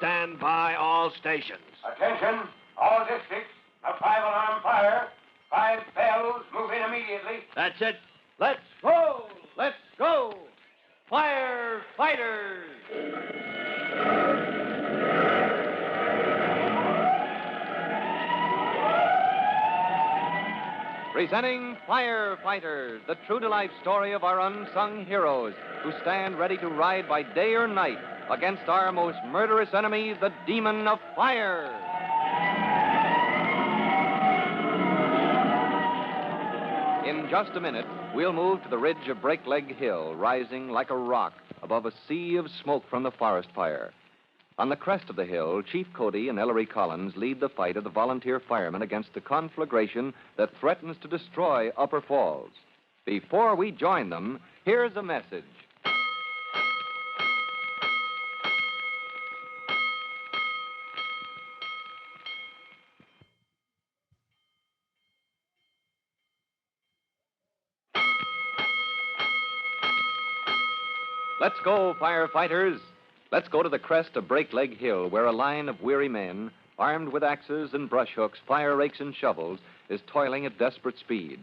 stand by all stations. Attention, all districts. A 5-alarm fire. 5 bells. Move in immediately. That's it. Let's roll. Let's go. Firefighters. Presenting Firefighters, the true-to-life story of our unsung heroes who stand ready to ride by day or night against our most murderous enemy, the demon of fire. In just a minute, we'll move to the ridge of Breakleg Hill, rising like a rock above a sea of smoke from the forest fire. On the crest of the hill, Chief Cody and Ellery Collins lead the fight of the volunteer firemen against the conflagration that threatens to destroy Upper Falls. Before we join them, here's a message. Let's go, firefighters. Let's go to the crest of Breakleg Hill, where a line of weary men, armed with axes and brush hooks, fire rakes, and shovels, is toiling at desperate speed.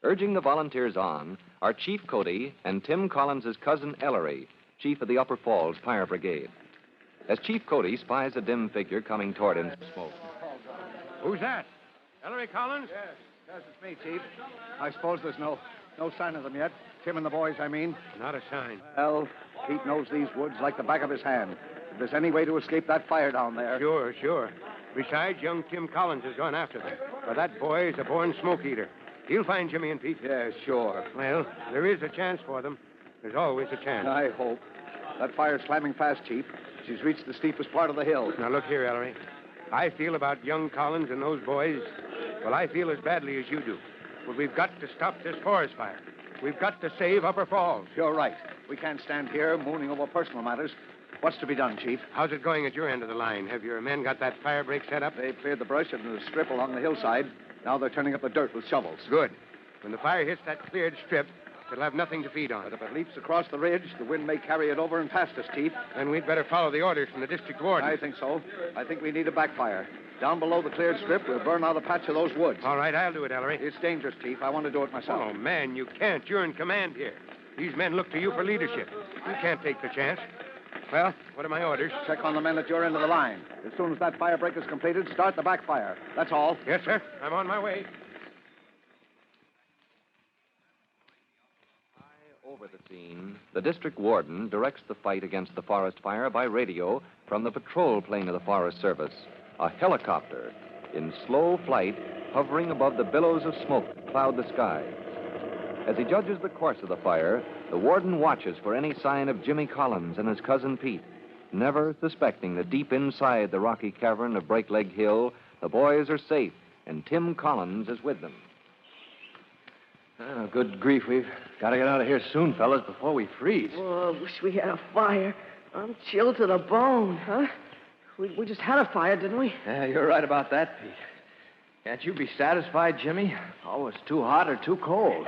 Urging the volunteers on are Chief Cody and Tim Collins' cousin Ellery, chief of the Upper Falls Fire Brigade. As Chief Cody spies a dim figure coming toward him from smoke. Who's that? Ellery Collins? Yes, it's me, Chief. I suppose there's no sign of them yet. Tim and the boys, I mean. Not a sign. Well, Pete knows these woods like the back of his hand. If there's any way to escape that fire down there... Sure. Besides, young Tim Collins has gone after them. But that boy is a born smoke eater. He'll find Jimmy and Pete. Yeah, sure. Well, there is a chance for them. There's always a chance. I hope. That fire's climbing fast, Chief. She's reached the steepest part of the hill. Now, look here, Ellery. I feel about young Collins and those boys, well, I feel as badly as you do. But we've got to stop this forest fire. We've got to save Upper Falls. You're right. We can't stand here mooning over personal matters. What's to be done, Chief? How's it going at your end of the line? Have your men got that fire break set up? They cleared the brush and the strip along the hillside. Now they're turning up the dirt with shovels. Good. When the fire hits that cleared strip, it'll have nothing to feed on. But if it leaps across the ridge, the wind may carry it over and past us, Chief. Then we'd better follow the orders from the district warden. I think so. I think we need a backfire. Down below the cleared strip, we'll burn out a patch of those woods. All right, I'll do it, Ellery. It's dangerous, Chief. I want to do it myself. Oh, man, you can't. You're in command here. These men look to you for leadership. You can't take the chance. Well, what are my orders? Check on the men at your end of the line. As soon as that fire break is completed, start the backfire. That's all. Yes, sir. I'm on my way. Over the scene, the district warden directs the fight against the forest fire by radio from the patrol plane of the Forest Service, a helicopter in slow flight hovering above the billows of smoke that cloud the sky. As he judges the course of the fire, the warden watches for any sign of Jimmy Collins and his cousin Pete, never suspecting that deep inside the rocky cavern of Breakleg Hill, the boys are safe and Tim Collins is with them. Oh, good grief. We've got to get out of here soon, fellas, before we freeze. Oh, I wish we had a fire. I'm chilled to the bone, huh? We just had a fire, didn't we? Yeah, you're right about that, Pete. Can't you be satisfied, Jimmy? Always too hot or too cold.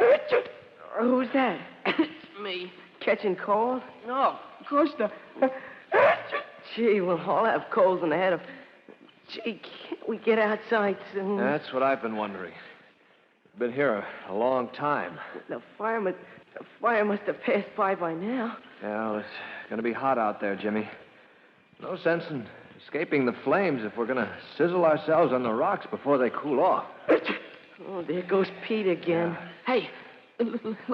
Who's that? It's me. Catching cold? No, of course not. Gee, we'll all have colds in the head of... Gee, can't we get outside soon? That's what I've been wondering. Been here a long time. The fire must have passed by now. Well, it's going to be hot out there, Jimmy. No sense in escaping the flames if we're going to sizzle ourselves on the rocks before they cool off. Oh, there goes Pete again. Yeah. Hey,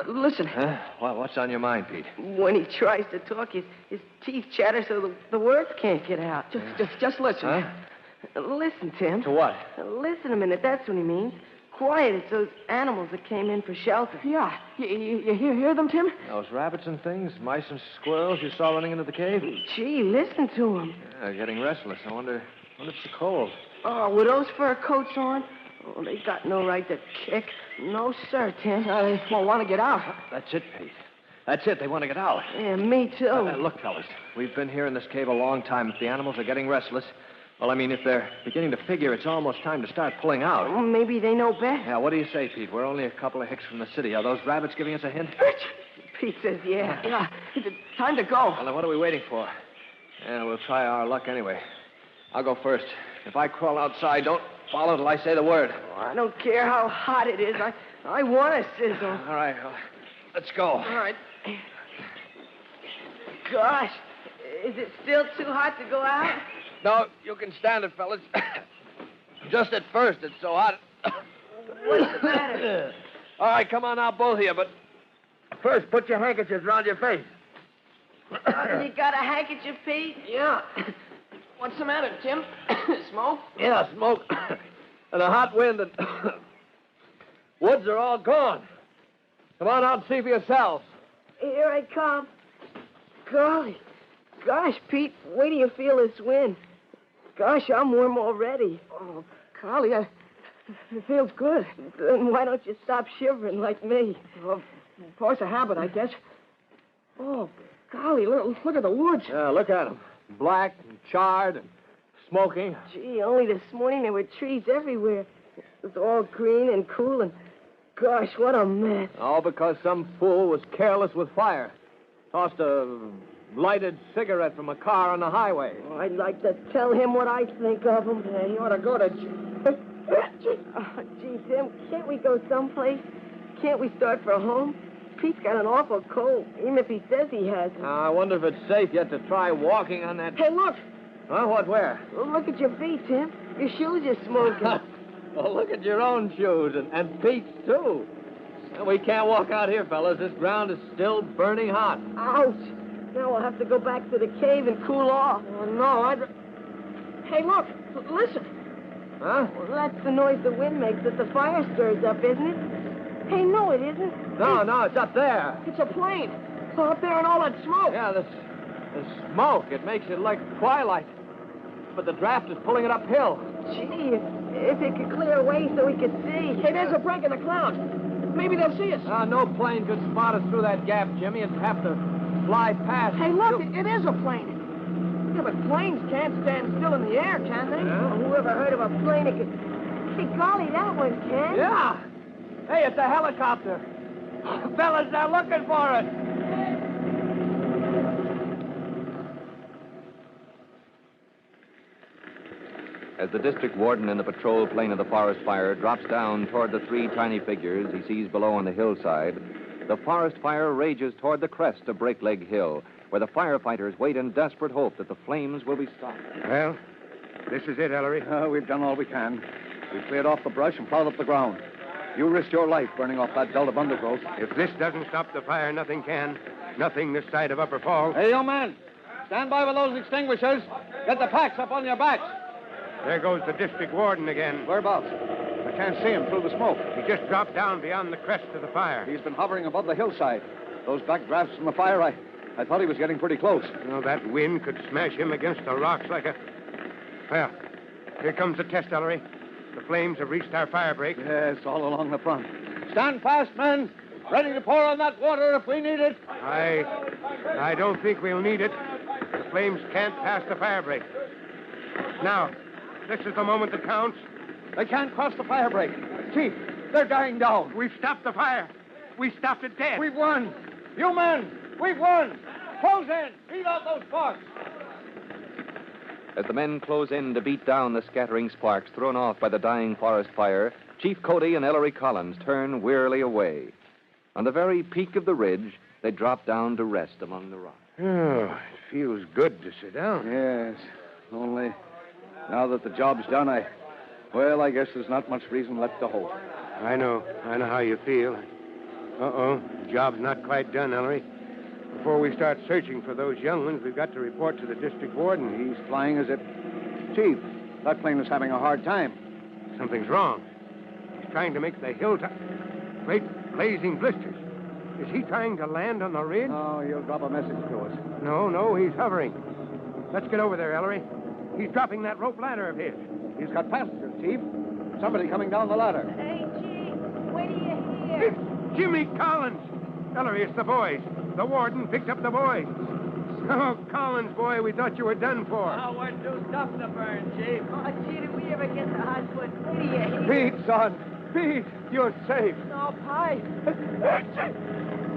listen. Huh? What's on your mind, Pete? When he tries to talk, his teeth chatter so the words can't get out. Just listen. Huh? Listen, Tim. To what? Listen a minute. That's what he means. Quiet. It's those animals that came in for shelter. Yeah. You hear them, Tim? Those rabbits and things, mice and squirrels you saw running into the cave? Gee, listen to them. Yeah, they're getting restless. I wonder if it's cold. Oh, with those fur coats on? Oh, they got no right to kick. No, sir, Tim. They won't want to get out. That's it, Pete. That's it. They want to get out. Yeah, me too. Look, fellas, we've been here in this cave a long time. If the animals are getting restless, well, I mean, if they're beginning to figure it's almost time to start pulling out. Well, maybe they know best. Yeah, what do you say, Pete? We're only a couple of hicks from the city. Are those rabbits giving us a hint? Pete says yeah. Yeah, it's time to go. Well, then what are we waiting for? Yeah, we'll try our luck anyway. I'll go first. If I crawl outside, don't follow till I say the word. Oh, I don't care how hot it is. I want to sizzle. All right, well, let's go. All right. Gosh, is it still too hot to go out? No, you can stand it, fellas. Just at first, it's so hot. What's the matter? All right, come on now, both of you, but first put your handkerchiefs around your face. You got a handkerchief, Pete? Yeah. What's the matter, Tim? Smoke? Yeah, smoke. And a hot wind and woods are all gone. Come on out and see for yourselves. Here I come. Golly. Gosh, Pete, wait till you feel this wind. Gosh, I'm warm already. Oh, golly, it feels good. Then why don't you stop shivering like me? Well, force of habit, I guess. Oh, golly, look at the woods. Yeah, look at them. Black and charred and smoking. Gee, only this morning there were trees everywhere. It was all green and cool and, gosh, what a mess. All because some fool was careless with fire. Tossed a lighted cigarette from a car on the highway. Oh, I'd like to tell him what I think of him. Yeah, he ought to go to... Oh, gee, Tim, can't we go someplace? Can't we start for home? Pete's got an awful cold, even if he says he hasn't. I wonder if it's safe yet to try walking on that... Hey, look! Huh? What, where? Well, look at your feet, Tim. Your shoes are smoking. Well, look at your own shoes, and Pete's, too. We can't walk out here, fellas. This ground is still burning hot. Ouch! Now we'll have to go back to the cave and cool off. Oh, no, Hey, look! Listen! Huh? Well, that's the noise the wind makes that the fire stirs up, isn't it? Hey, no, it isn't. No, it's up there. It's a plane. So up there and all that smoke. Yeah, the smoke. It makes it like twilight. But the draft is pulling it uphill. Gee, if it could clear away so we could see. Hey, there's a break in the clouds. Maybe they'll see us. No plane could spot us through that gap, Jimmy. It'd have to fly past. Hey, look, it is a plane. Yeah, but planes can't stand still in the air, can they? Yeah. Oh, whoever heard of a plane that could... Hey, golly, that one can. Yeah. Hey, it's a helicopter. Fellas, they're looking for us. As the district warden in the patrol plane of the forest fire drops down toward the three tiny figures he sees below on the hillside, the forest fire rages toward the crest of Breakleg Hill, where the firefighters wait in desperate hope that the flames will be stopped. Well, this is it, Ellery. We've done all we can. We've cleared off the brush and plowed up the ground. You risked your life burning off that belt of undergrowth. If this doesn't stop the fire, nothing can. Nothing this side of Upper Falls. Hey, young man. Stand by with those extinguishers. Get the packs up on your backs. There goes the district warden again. Whereabouts? I can't see him through the smoke. He just dropped down beyond the crest of the fire. He's been hovering above the hillside. Those back drafts from the fire, I thought he was getting pretty close. You know, that wind could smash him against the rocks like a... Well, here comes the test, Ellery. The flames have reached our fire break. Yes, all along the front. Stand fast, men. Ready to pour on that water if we need it. I don't think we'll need it. The flames can't pass the fire break. Now, this is the moment that counts. They can't cross the fire break. Chief, they're dying down. We've stopped the fire. We stopped it dead. We've won. You men, we've won. Close in. Beat out those sparks. As the men close in to beat down the scattering sparks thrown off by the dying forest fire, Chief Cody and Ellery Collins turn wearily away. On the very peak of the ridge, they drop down to rest among the rocks. Oh, it feels good to sit down. Yes, only now that the job's done, I guess there's not much reason left to hope. I know how you feel. Uh-oh, job's not quite done, Ellery. Before we start searching for those young ones, we've got to report to the district warden. He's flying as if... Chief, that plane is having a hard time. Something's wrong. He's trying to make the hilltop... Great blazing blisters. Is he trying to land on the ridge? Oh, he'll drop a message to us. No, he's hovering. Let's get over there, Ellery. He's dropping that rope ladder of his. He's got passengers, Chief. Somebody coming down the ladder. Hey, Chief, wait till you hear. It's Jimmy Collins. Ellery, it's the boys. The warden picked up the boys. Oh, Collins, boy, we thought you were done for. Oh, we're too tough to burn, Chief. Oh, gee, did we ever get the hot foot? Wait till you hear. Pete, son. Pete, you're safe. No, Pie.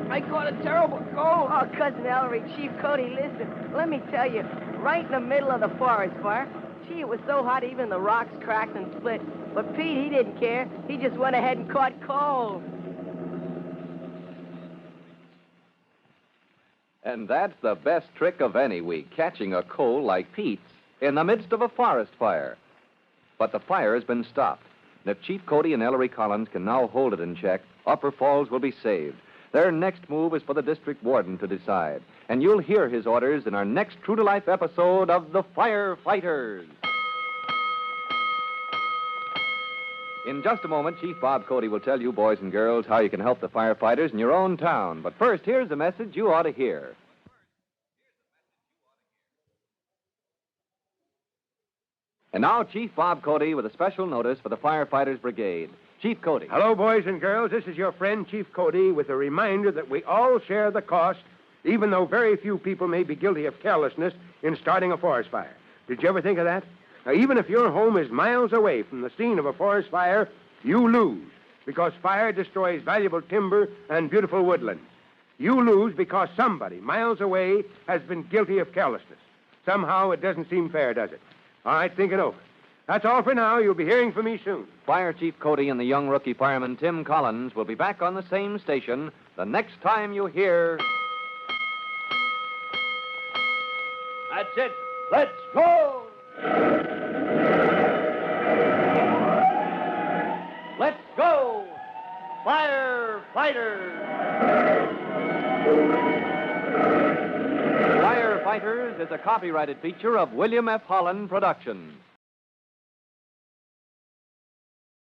I caught a terrible cold. Oh, Cousin Ellery, Chief Cody, listen. Let me tell you, right in the middle of the forest fire. Gee, it was so hot even the rocks cracked and split. But Pete, he didn't care. He just went ahead and caught cold. And that's the best trick of any week, catching a cold like Pete's in the midst of a forest fire. But the fire has been stopped. And if Chief Cody and Ellery Collins can now hold it in check, Upper Falls will be saved. Their next move is for the district warden to decide. And you'll hear his orders in our next true-to-life episode of The Firefighters. In just a moment, Chief Bob Cody will tell you, boys and girls, how you can help the firefighters in your own town. But first, here's a message you ought to hear. And now, Chief Bob Cody with a special notice for the Firefighters Brigade. Chief Cody. Hello, boys and girls. This is your friend, Chief Cody, with a reminder that we all share the cost, even though very few people may be guilty of carelessness in starting a forest fire. Did you ever think of that? Now, even if your home is miles away from the scene of a forest fire, you lose, because fire destroys valuable timber and beautiful woodlands. You lose because somebody miles away has been guilty of carelessness. Somehow it doesn't seem fair, does it? All right, think it over. That's all for now. You'll be hearing from me soon. Fire Chief Cody and the young rookie fireman Tim Collins will be back on the same station the next time you hear... That's it. Let's go! Let's go! Firefighters! Firefighters is a copyrighted feature of William F. Holland Productions.